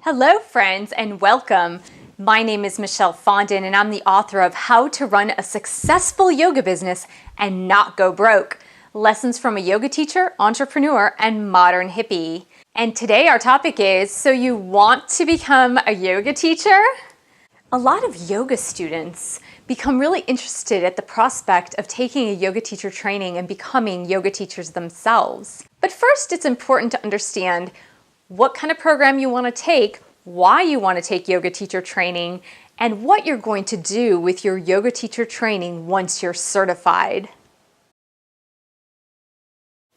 Hello friends and welcome. My name is Michelle Fondin and I'm the author of How to Run a Successful Yoga Business and Not Go Broke. Lessons from a yoga teacher, entrepreneur, and modern hippie. And today our topic is, so you want to become a yoga teacher? A lot of yoga students become really interested at the prospect of taking a yoga teacher training and becoming yoga teachers themselves. But first it's important to understand what kind of program you want to take, why you want to take yoga teacher training, and what you're going to do with your yoga teacher training once you're certified.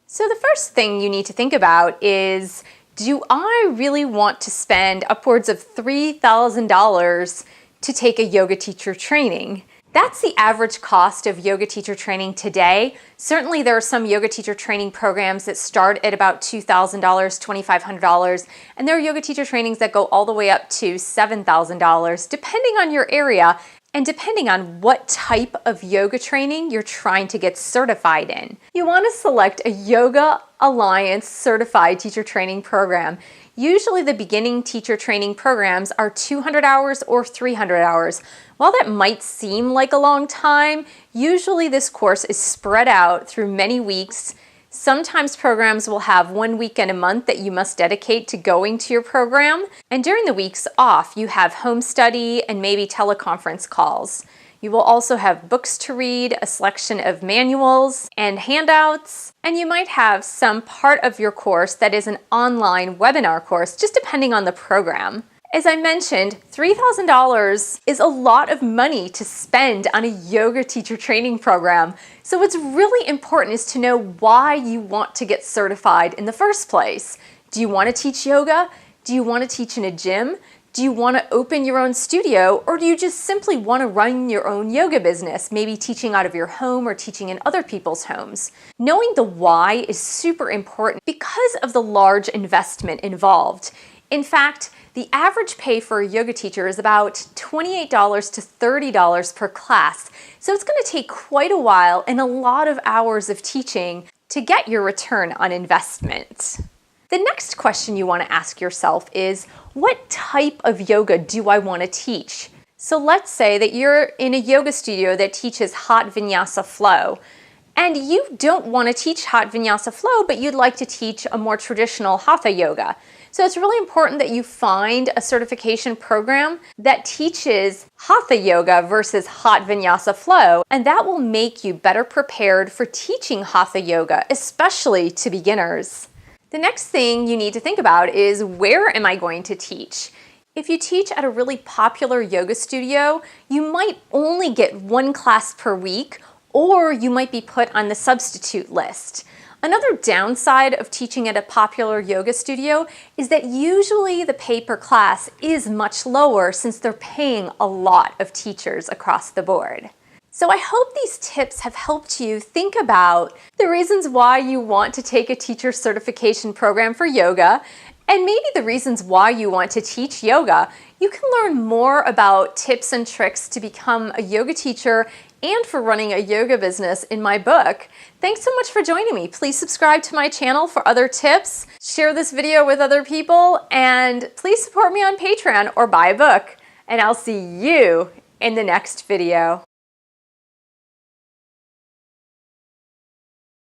So the first thing you need to think about is, do I really want to spend upwards of $3,000 to take a yoga teacher training? That's the average cost of yoga teacher training today. Certainly there are some yoga teacher training programs that start at about $2,000, $2,500, and there are yoga teacher trainings that go all the way up to $7,000, depending on your area and depending on what type of yoga training you're trying to get certified in. You want to select a Yoga Alliance certified teacher training program. Usually the beginning teacher training programs are 200 hours or 300 hours. While that might seem like a long time, usually this course is spread out through many weeks. Sometimes programs will have 1 weekend a month that you must dedicate to going to your program. And during the weeks off, you have home study and maybe teleconference calls. You will also have books to read, a selection of manuals and handouts, and you might have some part of your course that is an online webinar course, just depending on the program. As I mentioned, $3,000 is a lot of money to spend on a yoga teacher training program. So what's really important is to know why you want to get certified in the first place. Do you want to teach yoga? Do you want to teach in a gym? Do you want to open your own studio, or do you just simply want to run your own yoga business, maybe teaching out of your home or teaching in other people's homes? Knowing the why is super important because of the large investment involved. In fact, the average pay for a yoga teacher is about $28 to $30 per class. So it's going to take quite a while and a lot of hours of teaching to get your return on investment. The next question you want to ask yourself is, what type of yoga do I want to teach? So let's say that you're in a yoga studio that teaches hot vinyasa flow, and you don't want to teach hot vinyasa flow, but you'd like to teach a more traditional hatha yoga. So it's really important that you find a certification program that teaches hatha yoga versus hot vinyasa flow, and that will make you better prepared for teaching hatha yoga, especially to beginners. The next thing you need to think about is, where am I going to teach? If you teach at a really popular yoga studio, you might only get one class per week, or you might be put on the substitute list. Another downside of teaching at a popular yoga studio is that usually the pay per class is much lower since they're paying a lot of teachers across the board. So I hope these tips have helped you think about the reasons why you want to take a teacher certification program for yoga, and maybe the reasons why you want to teach yoga. You can learn more about tips and tricks to become a yoga teacher and for running a yoga business in my book. Thanks so much for joining me. Please subscribe to my channel for other tips, share this video with other people, and please support me on Patreon or buy a book. And I'll see you in the next video.